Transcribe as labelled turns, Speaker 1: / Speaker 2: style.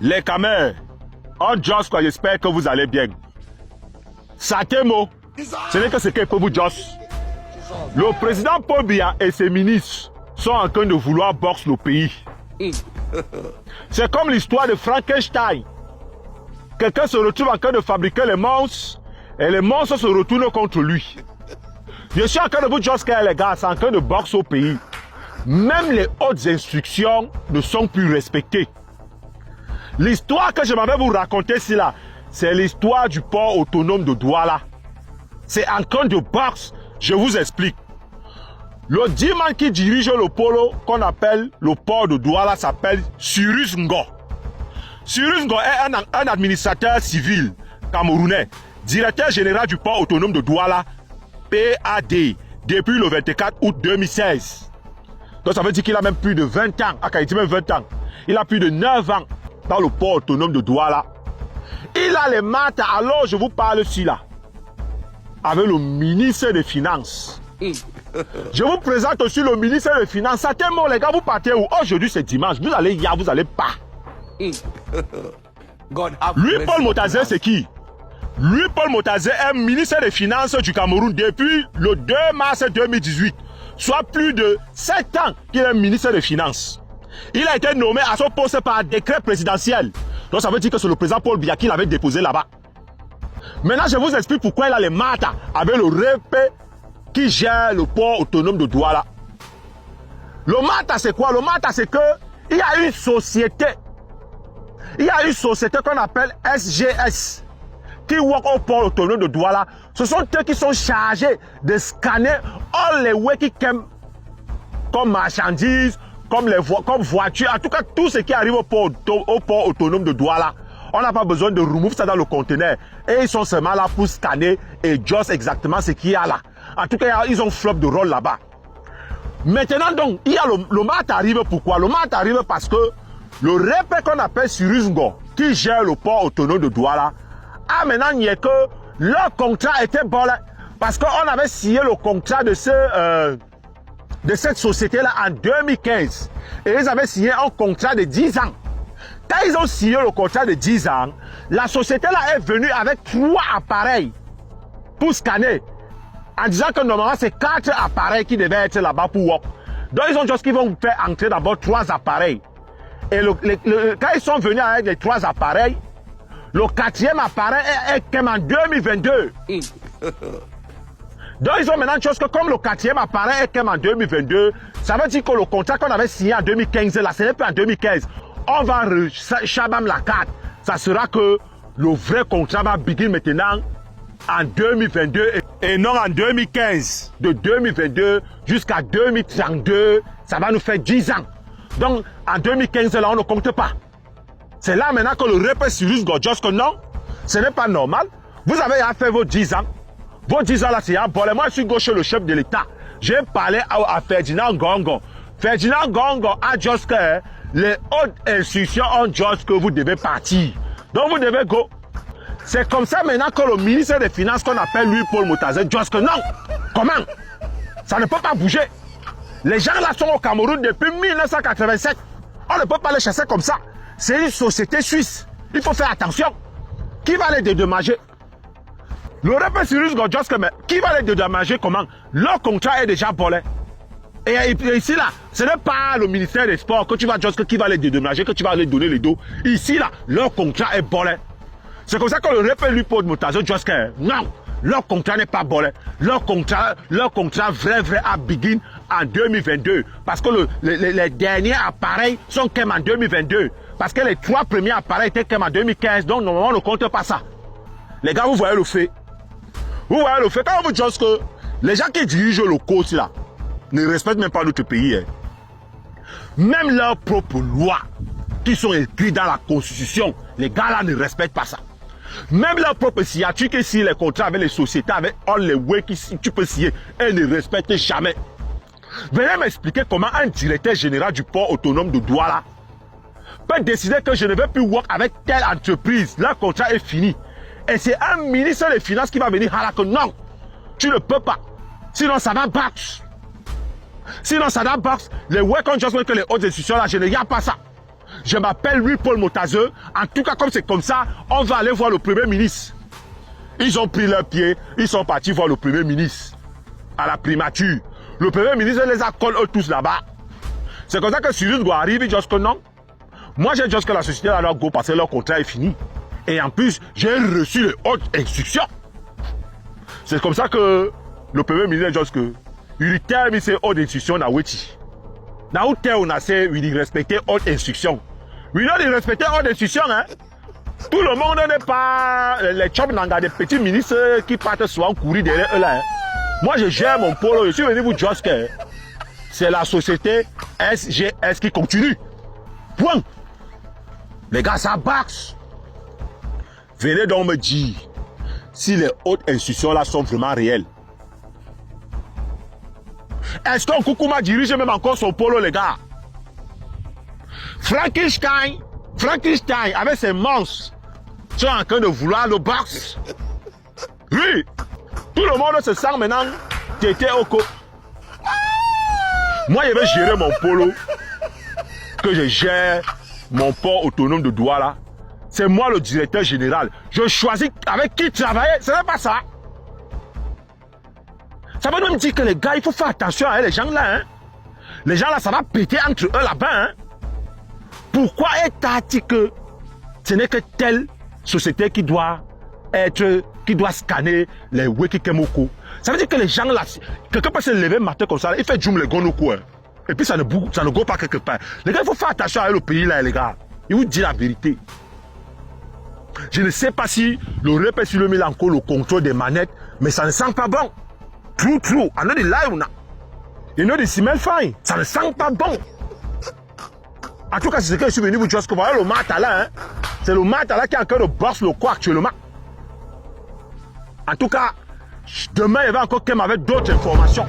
Speaker 1: Les camers, on Joss, quoi, j'espère que vous allez bien. Sakemo, ce n'est que ce que pour vous Joss. Le président Paul Biya et ses ministres sont en train de vouloir boxer le pays. C'est comme l'histoire de Frankenstein. Quelqu'un se retrouve en train de fabriquer les monstres et les monstres se retournent contre lui. Je suis en train de vous dire que les gars, c'est en train de boxer au pays. Même les hautes instructions ne sont plus respectées. L'histoire que je m'avais vous raconter ici là, c'est l'histoire du port autonome de Douala. C'est en train de boxe. Je vous explique. Le diman qui dirige le polo qu'on appelle le port de Douala s'appelle Cyrus Ngo. Cyrus Ngo est un administrateur civil camerounais, directeur général du port autonome de Douala, PAD, depuis le 24 août 2016. Donc ça veut dire qu'il a même plus de 20 ans, il dit même 20 ans. Il a plus de 9 ans dans le port autonome de Douala. Il a les maths, alors je vous parle ici là, avec le ministre des Finances. Je vous présente aussi le ministre des Finances. Certainement, les gars, vous partez où? Aujourd'hui, c'est dimanche. Vous allez hier, vous allez pas. Lui, Paul Motazin, c'est qui? Lui, Paul Motazin, est ministre des Finances du Cameroun depuis le 2 mars 2018. Soit plus de 7 ans qu'il est ministre des Finances. Il a été nommé à son poste par décret présidentiel. Donc ça veut dire que c'est le président Paul Biya qui l'avait déposé là-bas. Maintenant, je vous explique pourquoi il a les maths avec le REP qui gère le port autonome de Douala. Le MATA, c'est quoi? Le MATA, c'est que il y a une société. Il y a une société qu'on appelle SGS qui work au port autonome de Douala. Ce sont eux qui sont chargés de scanner all les way qui comme marchandises, comme voitures, en tout cas tout ce qui arrive au port autonome de Douala. On n'a pas besoin de remover ça dans le conteneur. Et ils sont seulement là pour scanner et juste exactement ce qu'il y a là. En tout cas, ils ont flop de rôle là-bas. Maintenant donc, il y a le MAT arrive pourquoi? Le MAT arrive parce que le REP qu'on appelle Cyrus Ngo, qui gère le port autonome de Douala, a maintenant nié que leur contrat était bon là, parce qu'on avait signé le contrat de cette société-là en 2015. Et ils avaient signé un contrat de 10 ans. Quand ils ont signé le contrat de 10 ans, la société-là est venue avec 3 appareils pour scanner. En disant que normalement, c'est 4 appareils qui devaient être là-bas pour work. Donc, ils ont juste qu'ils vont faire entrer d'abord 3 appareils. Et quand ils sont venus avec les 3 appareils, le 4e appareil est comme en 2022. Donc, ils ont maintenant chose que comme le 4e appareil est comme en 2022, ça veut dire que le contrat qu'on avait signé en 2015, là, ce n'est pas en 2015. On va chabam la carte. Ça sera que le vrai contrat va begin maintenant en 2022 et non en 2015. De 2022 jusqu'à 2032, ça va nous faire 10 ans. Donc, en 2015, là, on ne compte pas. C'est là maintenant que le REP Cyrus Ngo, que non, ce n'est pas normal. Vous avez fait vos 10 ans. Vos 10 ans là, c'est un bon. Moi, je suis gauche le chef de l'État. J'ai parlé à Ferdinand Gongo. Ferdinand Gongo a dit que les hautes institutions ont dit que vous devez partir. Donc, vous devez go. C'est comme ça maintenant que le ministre des Finances qu'on appelle lui Paul Motazin dit que non. Comment? Ça ne peut pas bouger. Les gens là sont au Cameroun depuis 1987. On ne peut pas les chasser comme ça. C'est une société suisse. Il faut faire attention. Qui va les dédommager? Le REP Cyrus Ngo, qui va les dédommager comment? Leur contrat est déjà volé. Et ici là, ce n'est pas le ministère des Sports que tu vas dire qui va les dédommager, que tu vas les donner les dos. Ici là, leur contrat est volé. C'est comme ça que le REP lui pose Motazin dit que non, leur contrat n'est pas volé. Leur contrat vrai à begin en 2022. Parce que les derniers appareils sont comme en 2022. Parce que les 3 premiers appareils étaient comme en 2015. Donc normalement on ne compte pas ça. Les gars, vous voyez le fait. Vous voyez le fait. Quand on vous dit que les gens qui dirigent le coach là ne respectent même pas notre pays. Hein. Même leurs propres lois qui sont écrites dans la constitution, les gars là ne respectent pas ça. Même leurs propres signature qui signent les contrats avec les sociétés, avec all les way qui tu peux signer, elles ne respectent jamais. Venez m'expliquer comment un directeur général du port autonome de Douala peut décider que je ne vais plus work avec telle entreprise. Leur contrat est fini. Et c'est un ministre des Finances qui va venir à la que non, tu ne peux pas. Sinon ça va box. Sinon ça va box. Les work on just que les hautes institutions là, je ne regarde pas ça. Je m'appelle Louis-Paul Motazeux. En tout cas, comme c'est comme ça, on va aller voir le Premier ministre. Ils ont pris leurs pieds, ils sont partis voir le Premier ministre à la primature. Le Premier ministre les a collés eux tous là-bas. C'est comme ça que Cyrus doit arriver, juste que non. Moi, j'ai juste que la société à leur go parce que leur contrat est fini. Et en plus, j'ai reçu les hautes instructions. C'est comme ça que le Premier ministre dit que il termine ses hautes instructions dans Weti. Dans où on a fait, il respecter hautes instructions. Il doit respecter hautes instructions, hein. Tout le monde n'est pas les chops n'ont des petits ministres qui partent souvent courir derrière eux là. Hein. Moi, je gère mon polo. Je suis venu vous dire que c'est la société SGS qui continue. Point. Les gars, ça boxe. Venez donc me dire si les hautes institutions là sont vraiment réelles. Est-ce qu'un Koukouma dirige même encore son polo, les gars? Frankenstein, avec ses monstres, sont en train de vouloir le box. Oui, tout le monde se sent maintenant tété au co. Moi, je vais gérer mon polo, que je gère mon port autonome de Douala là. C'est moi le directeur général. Je choisis avec qui travailler. Ce n'est pas ça. Ça veut même dire que les gars, il faut faire attention à les gens là. Hein. Les gens là, ça va péter entre eux là-bas. Hein. Pourquoi est-ce que ce n'est que telle société qui doit scanner les Wekikemoko? Ça veut dire que les gens là, quelqu'un peut se lever le matin comme ça, il fait Djoum les Gonoko. Hein. Et puis ça ne go pas quelque part. Les gars, il faut faire attention à le pays là, les gars. Il vous dit la vérité. Je ne sais pas si le repère sur le mille encore le contrôle des manettes, mais ça ne sent pas bon. True. On a des live, on a. Il y a des smell fine. Ça ne sent pas bon. En tout cas, c'est ce que je suis venu vous dire. Parce que vous voyez le Matala, hein. C'est le Matala qui est en train de boss le quoi actuellement. En tout cas, demain, il va encore qu'elle m'avait d'autres informations.